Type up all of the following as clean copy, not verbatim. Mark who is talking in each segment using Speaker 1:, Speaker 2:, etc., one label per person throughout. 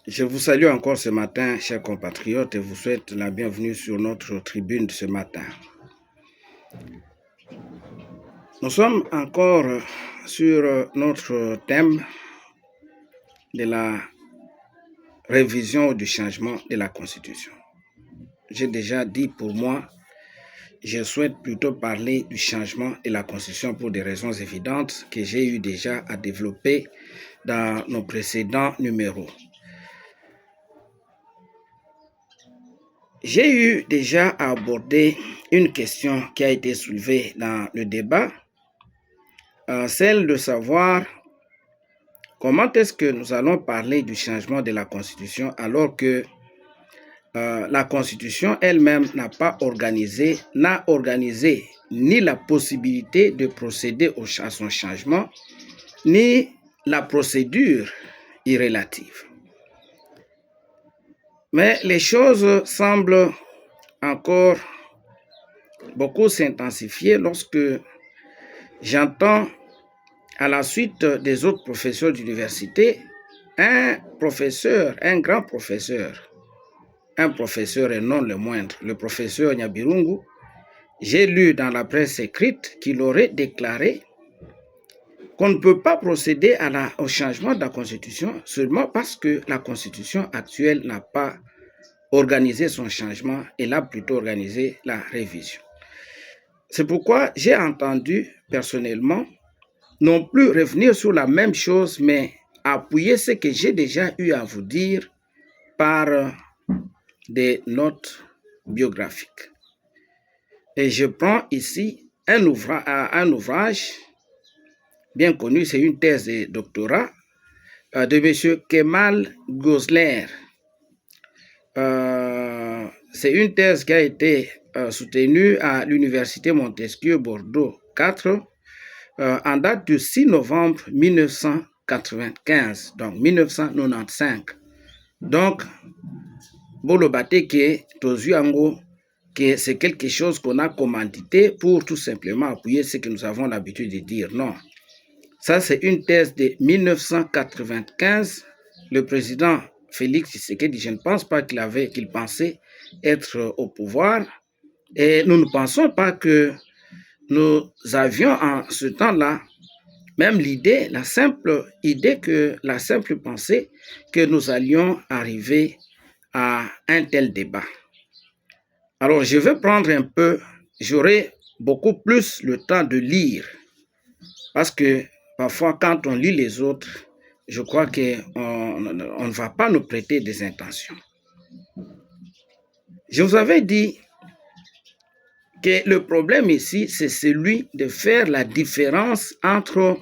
Speaker 1: Je vous salue encore ce matin, chers compatriotes, et vous souhaite la bienvenue sur notre tribune de ce matin. Nous sommes encore sur notre thème de la révision ou du changement de la Constitution. J'ai déjà dit pour moi, je souhaite plutôt parler du changement de la Constitution pour des raisons évidentes que j'ai eu déjà à développer dans nos précédents numéros. J'ai eu déjà à aborder une question qui a été soulevée dans le débat, celle de savoir comment est-ce que nous allons parler du changement de la Constitution alors que la Constitution elle-même n'a organisé ni la possibilité de procéder à son changement, ni la procédure y relative. Mais les choses semblent encore beaucoup s'intensifier lorsque j'entends, à la suite des autres professeurs d'université, un grand professeur, un professeur et non le moindre, le professeur Nyabirungu, j'ai lu dans la presse écrite qu'il aurait déclaré qu'on ne peut pas procéder au changement de la Constitution seulement parce que la Constitution actuelle n'a pas organisé son changement, elle a plutôt organisé la révision. C'est pourquoi j'ai entendu personnellement non plus revenir sur la même chose, mais appuyer ce que j'ai déjà eu à vous dire par des notes biographiques. Et je prends ici un ouvrage bien connu, c'est une thèse de doctorat de M. Kemal Gosler. C'est une thèse qui a été soutenue à l'Université Montesquieu Bordeaux 4 en date du 6 novembre 1995, donc 1995. Donc, Bolobate que Tozuango, que c'est quelque chose qu'on a commandité pour tout simplement appuyer ce que nous avons l'habitude de dire. Non. Ça, c'est une thèse de 1995. Le président Félix Tshisekedi, je ne pense pas qu'il pensait être au pouvoir. Et nous ne pensons pas que nous avions en ce temps-là même la simple pensée que nous allions arriver à un tel débat. Alors, je vais prendre j'aurai beaucoup plus le temps de lire, parce que parfois, quand on lit les autres, je crois qu'on ne va pas nous prêter des intentions. Je vous avais dit que le problème ici, c'est celui de faire la différence entre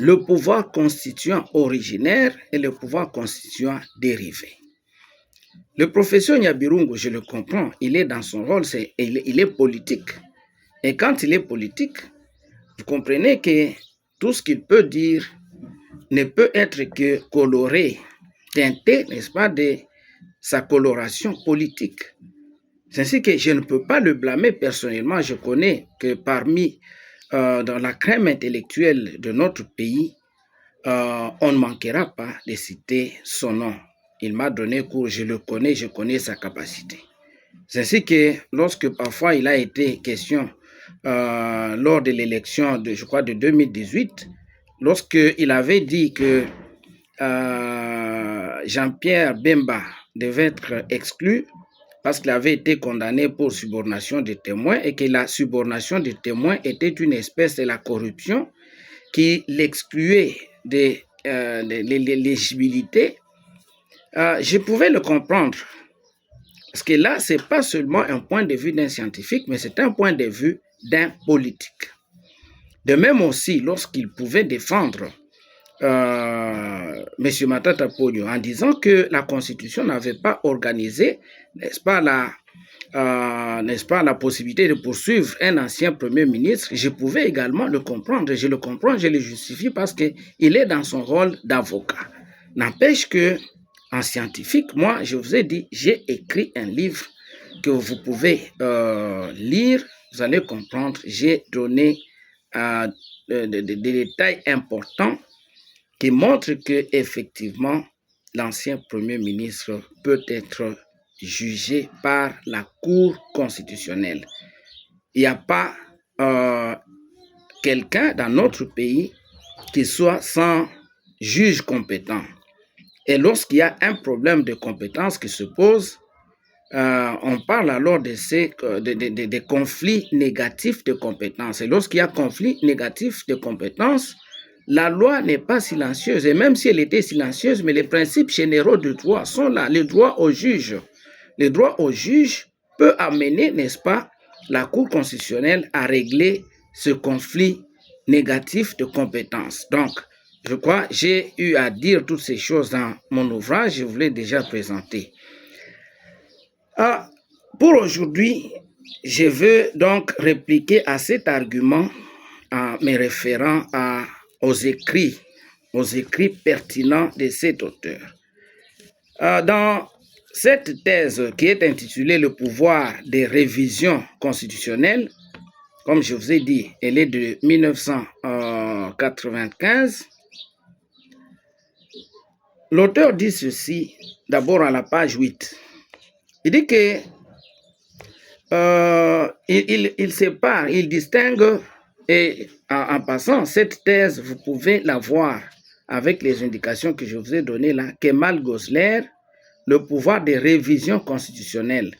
Speaker 1: le pouvoir constituant originaire et le pouvoir constituant dérivé. Le professeur Nyabirungu, je le comprends, il est dans son rôle, il est politique. Et quand il est politique, vous comprenez que tout ce qu'il peut dire ne peut être que coloré, teinté, n'est-ce pas, de sa coloration politique. C'est ainsi que je ne peux pas le blâmer personnellement. Je connais que dans la crème intellectuelle de notre pays, on ne manquera pas de citer son nom. Il m'a donné cours, je le connais, je connais sa capacité. C'est ainsi que lorsque parfois il a été question lors de l'élection de 2018, lorsqu'il avait dit que Jean-Pierre Bemba devait être exclu parce qu'il avait été condamné pour subornation de témoins et que la subornation de témoins était une espèce de la corruption qui l'excluait de l'éligibilité, je pouvais le comprendre. Parce que là, ce n'est pas seulement un point de vue d'un scientifique, mais c'est un point de vue d'un politique. De même aussi, lorsqu'il pouvait défendre M. Matata Ponyo en disant que la Constitution n'avait pas organisé, n'est-ce pas, la possibilité de poursuivre un ancien Premier ministre, je pouvais également le comprendre. Je le comprends, je le justifie parce qu'il est dans son rôle d'avocat. N'empêche que, en scientifique, moi, je vous ai dit, j'ai écrit un livre que vous pouvez lire, vous allez comprendre. J'ai donné des détails importants qui montre que effectivement l'ancien Premier ministre peut être jugé par la Cour constitutionnelle. Il n'y a pas quelqu'un dans notre pays qui soit sans juge compétent. Et lorsqu'il y a un problème de compétence qui se pose, on parle alors des conflits négatifs de compétences. Et lorsqu'il y a conflit négatif de compétences, la loi n'est pas silencieuse. Et même si elle était silencieuse, mais les principes généraux du droit sont là. Le droit au juge. Le droit au juge peut amener, n'est-ce pas, la Cour constitutionnelle à régler ce conflit négatif de compétences. Donc, je crois, j'ai eu à dire toutes ces choses dans mon ouvrage, je vous l'ai déjà présenté. Pour aujourd'hui, je veux donc répliquer à cet argument en me référant aux écrits pertinents de cet auteur. Dans cette thèse qui est intitulée « Le pouvoir des révisions constitutionnelles », comme je vous ai dit, elle est de 1995. L'auteur dit ceci, d'abord à la page 8. Il dit que il sépare, il distingue, et en passant, cette thèse, vous pouvez la voir avec les indications que je vous ai données là, Kemal Gosler, le pouvoir des révisions constitutionnelles.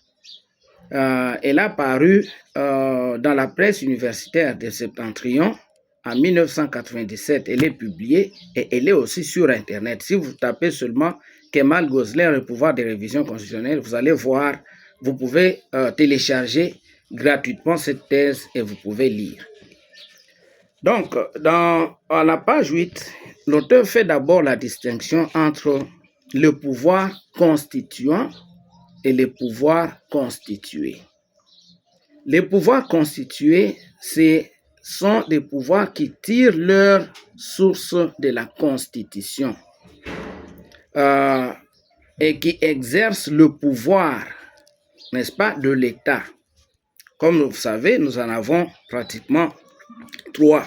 Speaker 1: Elle a paru dans la presse universitaire de Septentrion en 1997. Elle est publiée et elle est aussi sur Internet. Si vous tapez seulement Kemal Gosler, le pouvoir des révisions constitutionnelles, vous allez voir, vous pouvez télécharger gratuitement cette thèse et vous pouvez lire. Donc, à la page 8, l'auteur fait d'abord la distinction entre le pouvoir constituant et les pouvoirs constitués. Les pouvoirs constitués, sont des pouvoirs qui tirent leur source de la Constitution et qui exercent le pouvoir, n'est-ce pas, de l'État. Comme vous savez, nous en avons pratiquement 3.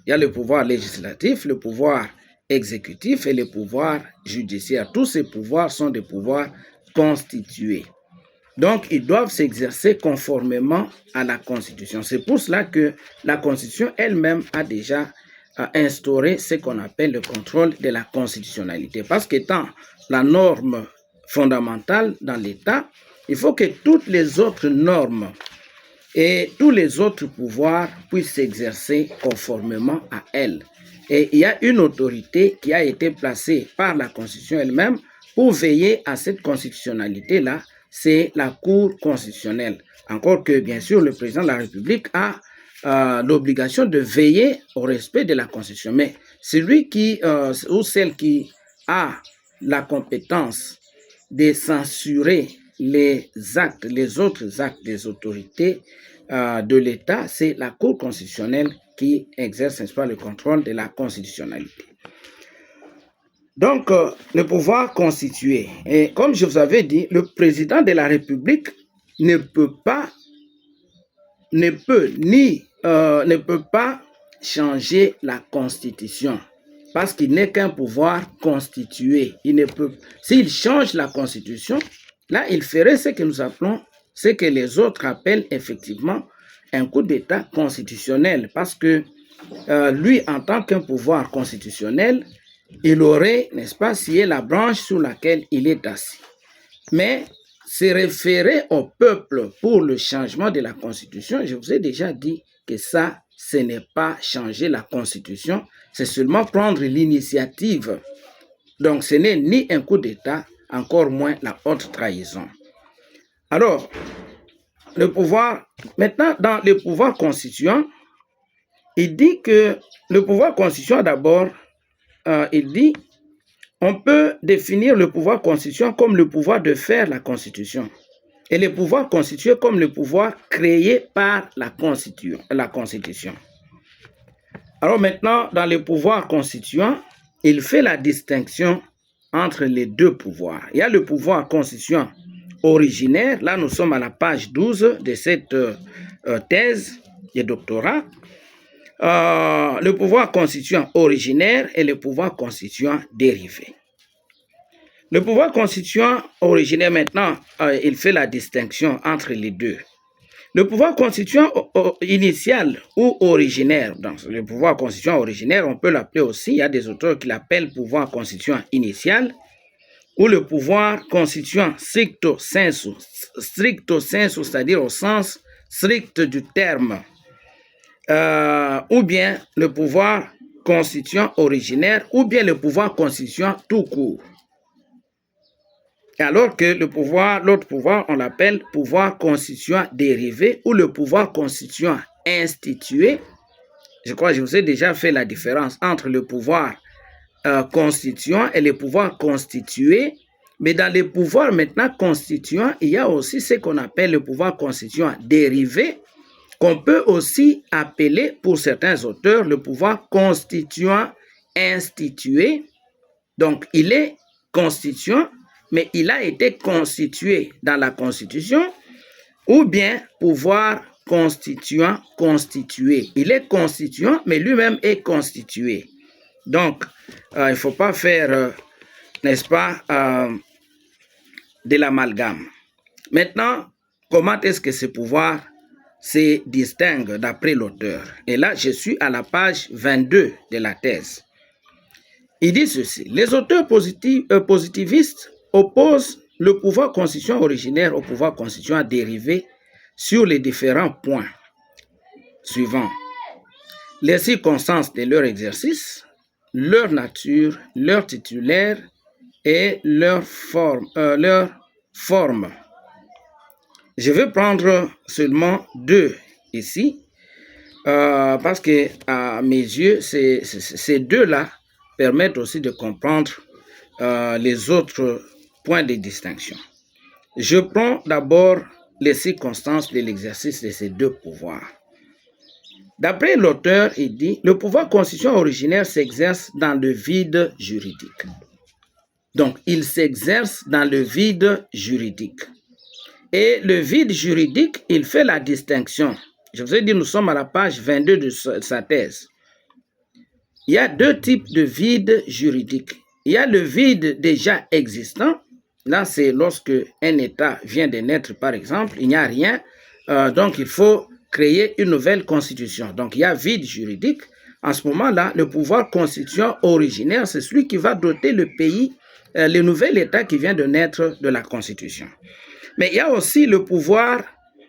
Speaker 1: Il y a le pouvoir législatif, le pouvoir exécutif et le pouvoir judiciaire. Tous ces pouvoirs sont des pouvoirs constitués. Donc, ils doivent s'exercer conformément à la Constitution. C'est pour cela que la Constitution elle-même a déjà instauré ce qu'on appelle le contrôle de la constitutionnalité. Parce qu'étant la norme fondamentale dans l'État, il faut que toutes les autres normes et tous les autres pouvoirs puissent s'exercer conformément à elle. Et il y a une autorité qui a été placée par la Constitution elle-même pour veiller à cette constitutionnalité-là, c'est la Cour constitutionnelle. Encore que, bien sûr, le président de la République a l'obligation de veiller au respect de la Constitution. Mais celui ou celle qui a la compétence de censurer les autres actes des autorités de l'État, c'est la Cour constitutionnelle qui exerce, n'est-ce pas, le contrôle de la constitutionnalité. Donc, le pouvoir constitué. Et comme je vous avais dit, le président de la République ne peut pas changer la Constitution parce qu'il n'est qu'un pouvoir constitué. S'il change la Constitution, là, il ferait ce que nous appelons, ce que les autres appellent effectivement un coup d'État constitutionnel parce que lui, en tant qu'un pouvoir constitutionnel, il aurait, n'est-ce pas, scié la branche sur laquelle il est assis. Mais se référer au peuple pour le changement de la Constitution, je vous ai déjà dit que ça, ce n'est pas changer la Constitution, c'est seulement prendre l'initiative. Donc, ce n'est ni un coup d'État, encore moins la haute trahison. Alors, maintenant, dans le pouvoir constituant, il dit que le pouvoir constituant d'abord, il dit, on peut définir le pouvoir constituant comme le pouvoir de faire la Constitution et le pouvoir constitué comme le pouvoir créé par la Constitution. Alors maintenant, dans le pouvoir constituant, il fait la distinction entre les deux pouvoirs. Il y a le pouvoir constituant originaire, là nous sommes à la page 12 de cette thèse de doctorat. le pouvoir constituant originaire et le pouvoir constituant dérivé. Le pouvoir constituant originaire, maintenant, il fait la distinction entre les deux. Le pouvoir constituant initial ou originaire, donc le pouvoir constituant originaire, on peut l'appeler aussi, il y a des auteurs qui l'appellent pouvoir constituant initial, ou le pouvoir constituant stricto sensu, c'est-à-dire au sens strict du terme, ou bien le pouvoir constituant originaire, ou bien le pouvoir constituant tout court. Alors que l'autre pouvoir, on l'appelle pouvoir constituant dérivé ou le pouvoir constituant institué. Je crois que je vous ai déjà fait la différence entre le pouvoir constituant et le pouvoir constitué. Mais dans les pouvoirs maintenant constituants, il y a aussi ce qu'on appelle le pouvoir constituant dérivé, qu'on peut aussi appeler pour certains auteurs le pouvoir constituant institué. Donc, il est constituant, mais il a été constitué dans la Constitution, ou bien pouvoir constituant constitué. Il est constituant, mais lui-même est constitué. Donc, il ne faut pas faire, n'est-ce pas, de l'amalgame. Maintenant, comment est-ce que ce pouvoir se distingue d'après l'auteur? Et là, je suis à la page 22 de la thèse. Il dit ceci: les auteurs positivistes opposent le pouvoir constituant originaire au pouvoir constituant dérivé sur les différents points suivants: les circonstances de leur exercice, leur nature, leur titulaire et leur forme. Je vais prendre seulement deux ici, parce que à mes yeux, ces deux-là permettent aussi de comprendre les autres points de distinction. Je prends d'abord les circonstances de l'exercice de ces deux pouvoirs. D'après l'auteur, il dit: le pouvoir constituant originaire s'exerce dans le vide juridique. Donc, il s'exerce dans le vide juridique. Et le vide juridique, il fait la distinction. Je vous ai dit, nous sommes à la page 22 de sa thèse. Il y a deux types de vide juridique. Il y a le vide déjà existant. Là, c'est lorsque un État vient de naître, par exemple, il n'y a rien. Donc, il faut créer une nouvelle constitution. Donc, il y a vide juridique. En ce moment-là, le pouvoir constituant originaire, c'est celui qui va doter le pays, le nouvel État qui vient de naître de la Constitution. Mais il y a aussi le pouvoir,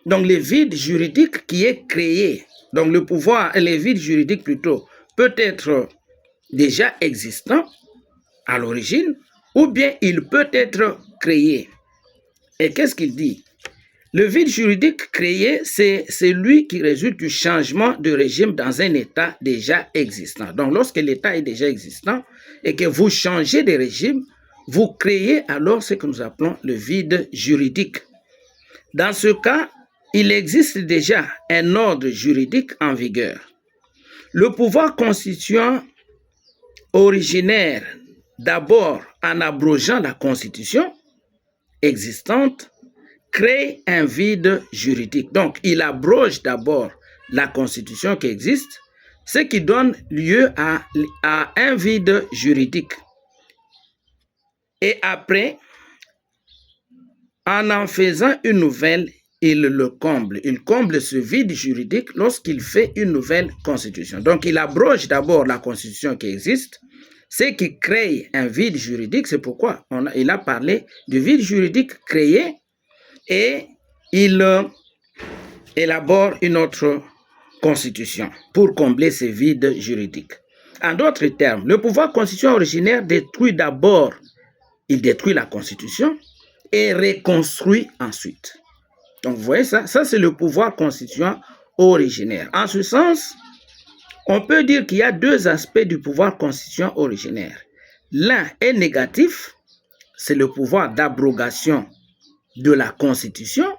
Speaker 1: donc le vide juridique qui est créé. Donc, le vide juridique plutôt, peut être déjà existant à l'origine, ou bien il peut être créé. Et qu'est-ce qu'il dit? Le vide juridique créé, c'est celui qui résulte du changement de régime dans un État déjà existant. Donc, lorsque l'État est déjà existant et que vous changez de régime, vous créez alors ce que nous appelons le vide juridique. Dans ce cas, il existe déjà un ordre juridique en vigueur. Le pouvoir constituant originaire, d'abord en abrogeant la Constitution existante, crée un vide juridique. Donc, il abroge d'abord la Constitution qui existe, ce qui donne lieu à un vide juridique. Et après, en faisant une nouvelle, il le comble. Il comble ce vide juridique lorsqu'il fait une nouvelle constitution. Donc, il abroge d'abord la constitution qui existe, ce qui crée un vide juridique. C'est pourquoi il a parlé du vide juridique créé et il élabore une autre constitution pour combler ce vide juridique. En d'autres termes, le pouvoir constituant originaire détruit d'abord, il détruit la constitution et reconstruit ensuite. Donc, vous voyez ça? Ça, c'est le pouvoir constituant originaire. En ce sens, on peut dire qu'il y a deux aspects du pouvoir constituant originaire. L'un est négatif, c'est le pouvoir d'abrogation de la Constitution,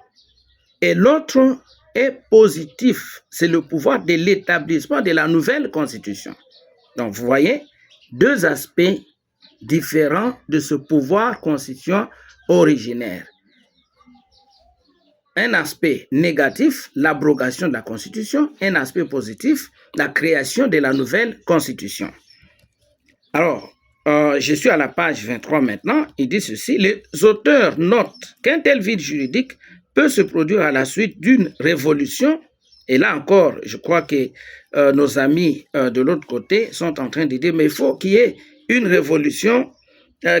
Speaker 1: et l'autre est positif, c'est le pouvoir de l'établissement de la nouvelle Constitution. Donc, vous voyez, deux aspects différents de ce pouvoir constituant originaire. un aspect négatif, l'abrogation de la Constitution, un aspect positif, la création de la nouvelle Constitution. Alors, je suis à la page 23 maintenant, il dit ceci, les auteurs notent qu'un tel vide juridique peut se produire à la suite d'une révolution, et là encore, je crois que nos amis de l'autre côté sont en train de dire, mais il faut qu'il y ait une révolution,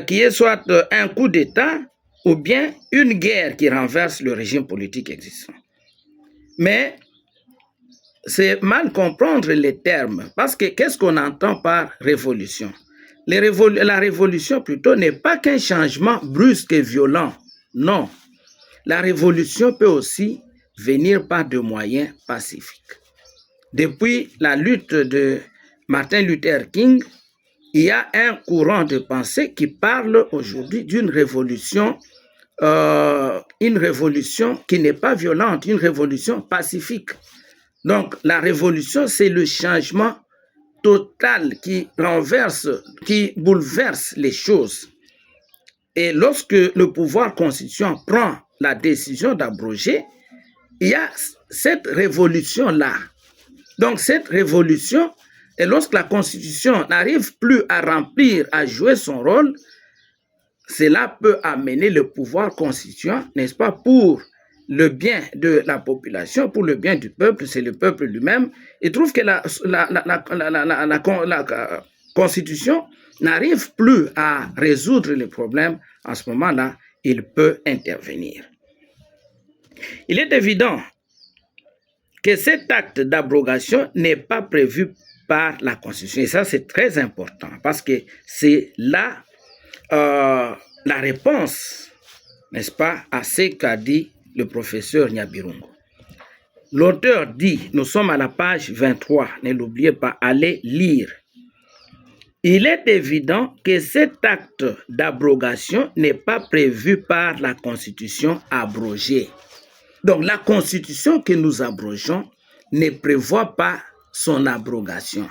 Speaker 1: qui est soit un coup d'État, ou bien une guerre qui renverse le régime politique existant. Mais c'est mal comprendre les termes, parce que qu'est-ce qu'on entend par révolution? La révolution plutôt n'est pas qu'un changement brusque et violent, non. La révolution peut aussi venir par des moyens pacifiques. Depuis la lutte de Martin Luther King, il y a un courant de pensée qui parle aujourd'hui d'une révolution, une révolution qui n'est pas violente, une révolution pacifique. Donc, la révolution, c'est le changement total qui renverse, qui bouleverse les choses. Et lorsque le pouvoir constituant prend la décision d'abroger, il y a cette révolution-là. Donc, cette révolution, et lorsque la Constitution n'arrive plus à remplir, à jouer son rôle, cela peut amener le pouvoir constituant, n'est-ce pas, pour le bien de la population, pour le bien du peuple, c'est le peuple lui-même. Il trouve que la Constitution n'arrive plus à résoudre les problèmes. À ce moment-là, il peut intervenir. Il est évident que cet acte d'abrogation n'est pas prévu par la Constitution. Et ça, c'est très important parce que c'est là la réponse, n'est-ce pas, à ce qu'a dit le professeur Nyabirungu. L'auteur dit, nous sommes à la page 23, ne l'oubliez pas, allez lire. Il est évident que cet acte d'abrogation n'est pas prévu par la Constitution abrogée. Donc la Constitution que nous abrogeons ne prévoit pas son abrogation,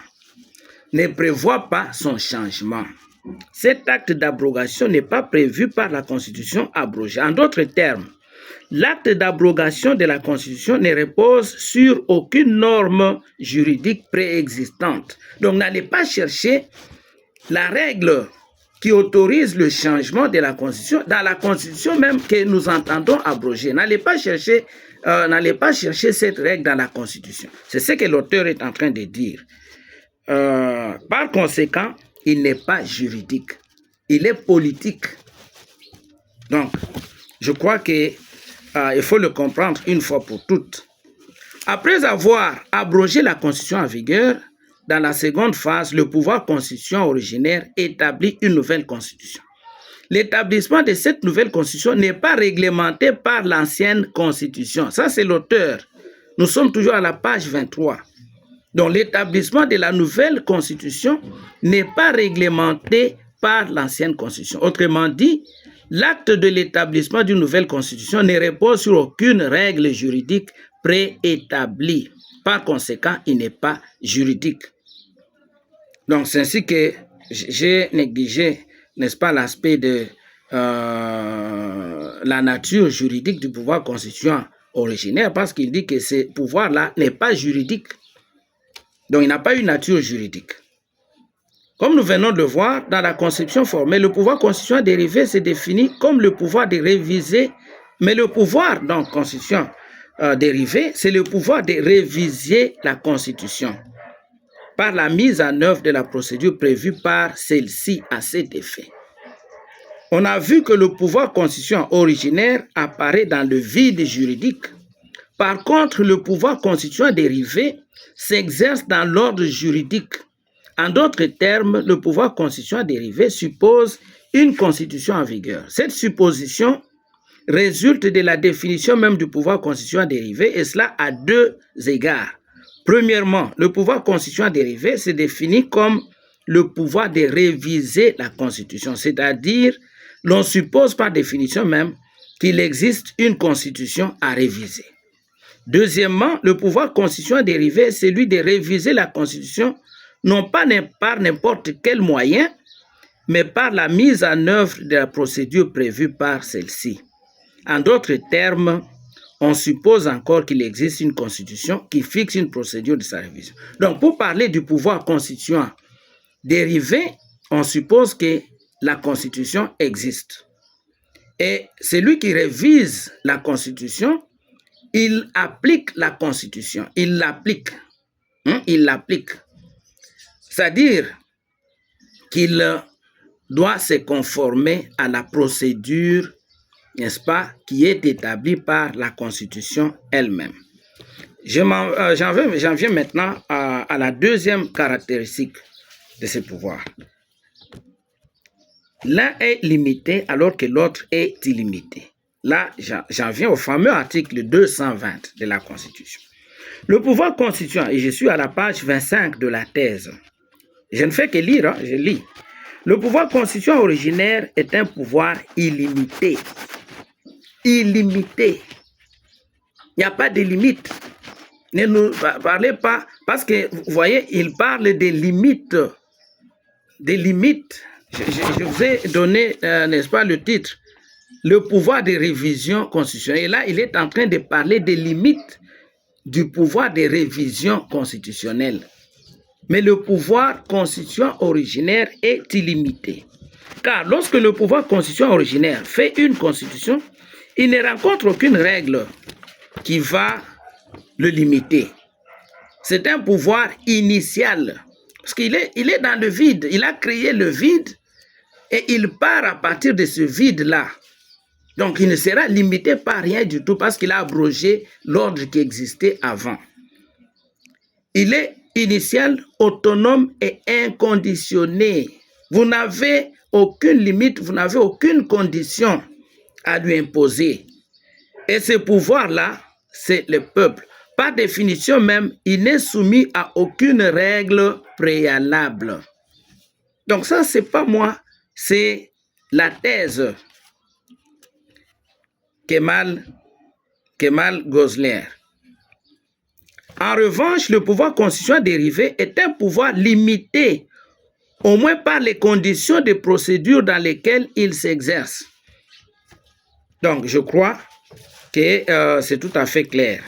Speaker 1: ne prévoit pas son changement. Cet acte d'abrogation n'est pas prévu par la Constitution abrogée. En d'autres termes, l'acte d'abrogation de la Constitution ne repose sur aucune norme juridique préexistante. Donc n'allez pas chercher la règle qui autorise le changement de la Constitution, dans la Constitution même que nous entendons abroger. N'allez pas chercher cette règle dans la Constitution. C'est ce que l'auteur est en train de dire. Par conséquent, il n'est pas juridique, il est politique. Donc, je crois qu'il faut le comprendre une fois pour toutes. Après avoir abrogé la Constitution en vigueur, dans la seconde phase, le pouvoir constituant originaire établit une nouvelle Constitution. L'établissement de cette nouvelle Constitution n'est pas réglementé par l'ancienne Constitution. Ça, c'est l'auteur. Nous sommes toujours à la page 23. Donc, l'établissement de la nouvelle Constitution n'est pas réglementé par l'ancienne Constitution. Autrement dit, l'acte de l'établissement d'une nouvelle Constitution ne repose sur aucune règle juridique préétablie. Par conséquent, il n'est pas juridique. Donc, c'est ainsi que j'ai négligé, n'est-ce pas, l'aspect de la nature juridique du pouvoir constituant originaire, parce qu'il dit que ce pouvoir-là n'est pas juridique. Donc, il n'a pas une nature juridique. Comme nous venons de le voir, dans la conception formelle, le pouvoir constituant dérivé se définit comme le pouvoir de réviser, mais le pouvoir, donc, constituant dérivé, c'est le pouvoir de réviser la Constitution par la mise en œuvre de la procédure prévue par celle-ci à cet effet. On a vu que le pouvoir constituant originaire apparaît dans le vide juridique. Par contre, le pouvoir constituant dérivé s'exerce dans l'ordre juridique. En d'autres termes, le pouvoir constituant dérivé suppose une constitution en vigueur. Cette supposition résulte de la définition même du pouvoir constituant dérivé, et cela à deux égards. Premièrement, le pouvoir constituant dérivé se définit comme le pouvoir de réviser la Constitution, c'est-à-dire l'on suppose par définition même qu'il existe une Constitution à réviser. Deuxièmement, le pouvoir constituant dérivé est celui de réviser la Constitution non pas par n'importe quel moyen, mais par la mise en œuvre de la procédure prévue par celle-ci. En d'autres termes, on suppose encore qu'il existe une constitution qui fixe une procédure de sa révision. Donc, pour parler du pouvoir constituant dérivé, on suppose que la constitution existe. Et celui qui révise la constitution, il applique la constitution. Il l'applique. Il l'applique. C'est-à-dire qu'il doit se conformer à la procédure, n'est-ce pas, qui est établie par la Constitution elle-même. J'en viens maintenant à la deuxième caractéristique de ce pouvoir. L'un est limité alors que l'autre est illimité. Là, j'en viens au fameux article 220 de la Constitution. Le pouvoir constituant, et je suis à la page 25 de la thèse, je ne fais que lire, je lis. Le pouvoir constituant originaire est un pouvoir illimité. Illimité. Il n'y a pas de limite. Ne nous parlez pas, parce que vous voyez, il parle des limites. Des limites. Je vous ai donné, n'est-ce pas, le titre, le pouvoir de révision constitutionnelle. Et là, il est en train de parler des limites du pouvoir de révision constitutionnelle. Mais le pouvoir constituant originaire est illimité. Car lorsque le pouvoir constituant originaire fait une constitution, il ne rencontre aucune règle qui va le limiter. C'est un pouvoir initial. Parce qu'il est dans le vide. Il a créé le vide et il part à partir de ce vide-là. Donc, il ne sera limité par rien du tout parce qu'il a abrogé l'ordre qui existait avant. Il est initial, autonome et inconditionné. Vous n'avez aucune limite, vous n'avez aucune condition à lui imposer. Et ce pouvoir-là, c'est le peuple. Par définition même, il n'est soumis à aucune règle préalable. Donc ça, c'est pas moi, c'est la thèse Kemal Gosler. En revanche, le pouvoir constituant dérivé est un pouvoir limité, au moins par les conditions de procédure dans lesquelles il s'exerce. Donc, je crois que c'est tout à fait clair.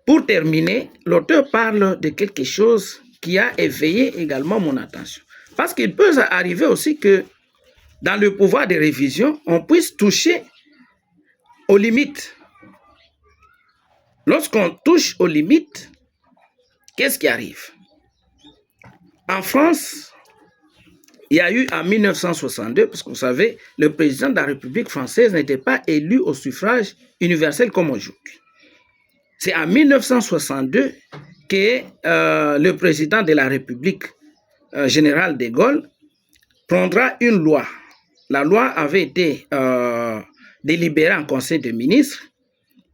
Speaker 1: Pour terminer, l'auteur parle de quelque chose qui a éveillé également mon attention. Parce qu'il peut arriver aussi que dans le pouvoir de révision, on puisse toucher aux limites. Lorsqu'on touche aux limites, qu'est-ce qui arrive? En France, il y a eu en 1962, parce que vous savez, le président de la République française n'était pas élu au suffrage universel comme aujourd'hui. C'est en 1962 que le président de la République, général de Gaulle, prendra une loi. La loi avait été délibérée en Conseil des ministres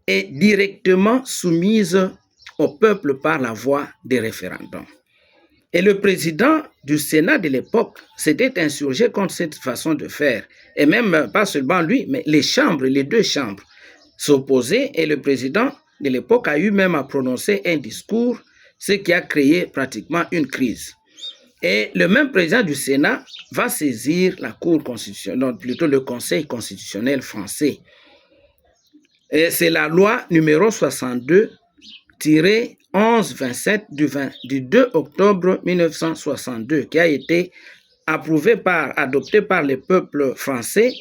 Speaker 1: et directement soumise au peuple par la voie des référendums. Et le président du Sénat de l'époque s'était insurgé contre cette façon de faire. Et même, pas seulement lui, mais les chambres, les deux chambres s'opposaient et le président de l'époque a eu même à prononcer un discours, ce qui a créé pratiquement une crise. Et le même président du Sénat va saisir la Cour constitutionnelle, non, plutôt le Conseil constitutionnel français. Et c'est la loi numéro 62-1127 du 2 octobre 1962 qui a été adoptée par le peuple français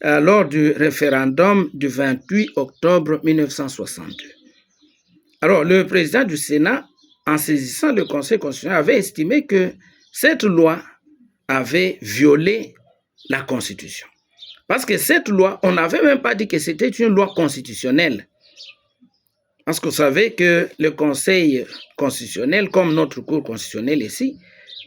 Speaker 1: lors du référendum du 28 octobre 1962. Alors, le président du Sénat, en saisissant le Conseil constitutionnel, avait estimé que cette loi avait violé la Constitution. Parce que cette loi, on n'avait même pas dit que c'était une loi constitutionnelle. Parce que vous savez que le Conseil constitutionnel, comme notre Cour constitutionnelle ici,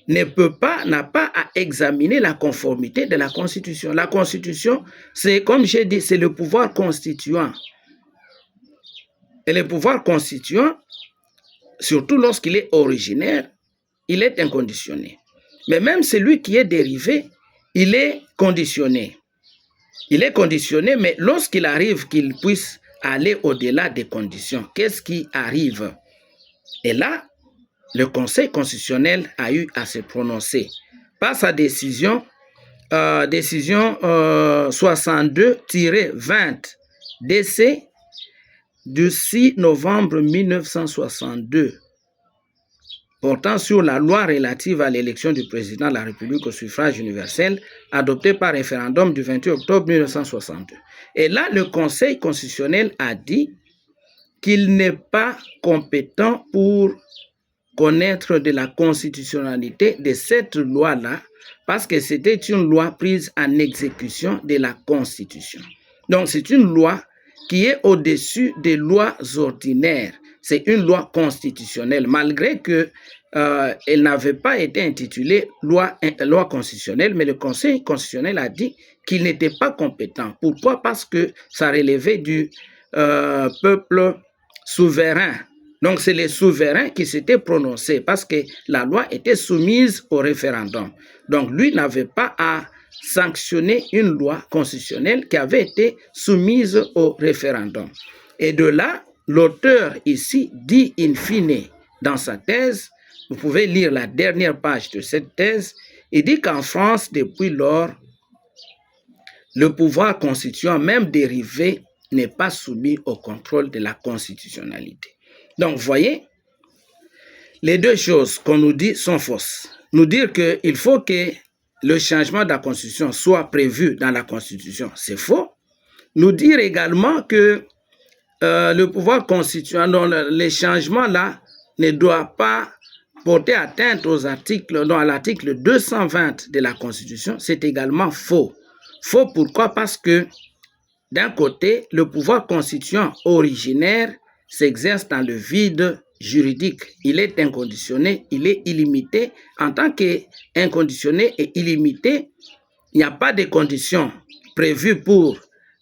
Speaker 1: n'a pas à examiner la conformité de la Constitution. La Constitution, c'est, comme j'ai dit, c'est le pouvoir constituant. Et le pouvoir constituant, surtout lorsqu'il est originaire, il est inconditionné. Mais même celui qui est dérivé, il est conditionné. Il est conditionné, mais lorsqu'il arrive qu'il puisse aller au-delà des conditions, qu'est-ce qui arrive? Et là, le Conseil constitutionnel a eu à se prononcer par sa décision 62-20 DC du 6 novembre 1962 portant sur la loi relative à l'élection du président de la République au suffrage universel, adoptée par référendum du 28 octobre 1962. Et là, le Conseil constitutionnel a dit qu'il n'est pas compétent pour connaître de la constitutionnalité de cette loi-là, parce que c'était une loi prise en exécution de la Constitution. Donc, c'est une loi qui est au-dessus des lois ordinaires. C'est une loi constitutionnelle, malgré que elle n'avait pas été intitulée loi constitutionnelle, mais le Conseil constitutionnel a dit qu'il n'était pas compétent. Pourquoi? Parce que ça relevait du peuple souverain. Donc, c'est les souverains qui s'étaient prononcés parce que la loi était soumise au référendum. Donc, lui n'avait pas à sanctionner une loi constitutionnelle qui avait été soumise au référendum. Et de là, l'auteur ici dit in fine dans sa thèse, vous pouvez lire la dernière page de cette thèse, il dit qu'en France, depuis lors, le pouvoir constituant, même dérivé, n'est pas soumis au contrôle de la constitutionnalité. Donc, vous voyez, les deux choses qu'on nous dit sont fausses. Nous dire qu'il faut que le changement de la Constitution soit prévu dans la Constitution, c'est faux. Nous dire également que le pouvoir constituant, les changements là, ne doivent pas porter atteinte aux articles, à l'article 220 de la Constitution, c'est également faux. Faux pourquoi? Parce que d'un côté, le pouvoir constituant originaire s'exerce dans le vide juridique. Il est inconditionné, il est illimité. En tant qu'inconditionné et illimité, il n'y a pas de conditions prévues pour,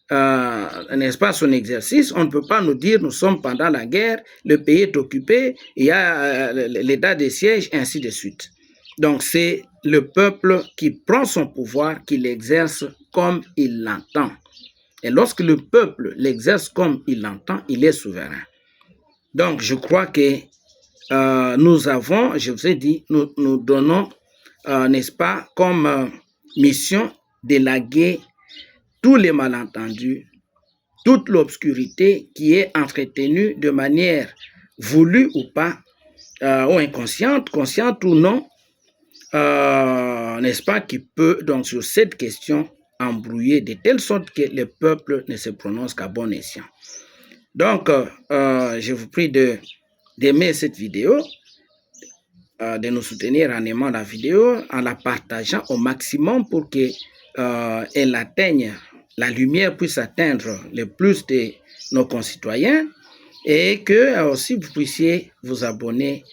Speaker 1: n'est-ce pas, son exercice. On ne peut pas nous dire nous sommes pendant la guerre, le pays est occupé, il y a l'état de siège, ainsi de suite. Donc c'est le peuple qui prend son pouvoir, qui l'exerce comme il l'entend. Et lorsque le peuple l'exerce comme il l'entend, il est souverain. Donc, je crois que nous avons, je vous ai dit, nous donnons, n'est-ce pas, comme mission d'élaguer tous les malentendus, toute l'obscurité qui est entretenue de manière voulue ou pas, ou inconsciente, consciente ou non, n'est-ce pas, qui peut, donc, sur cette question, embrouiller de telle sorte que le peuple ne se prononce qu'à bon escient. Donc, je vous prie d'aimer cette vidéo, de nous soutenir en aimant la vidéo, en la partageant au maximum pour que elle atteigne, la lumière puisse atteindre le plus de nos concitoyens et que aussi vous puissiez vous abonner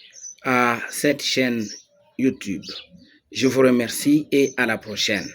Speaker 1: à cette chaîne YouTube. Je vous remercie et à la prochaine.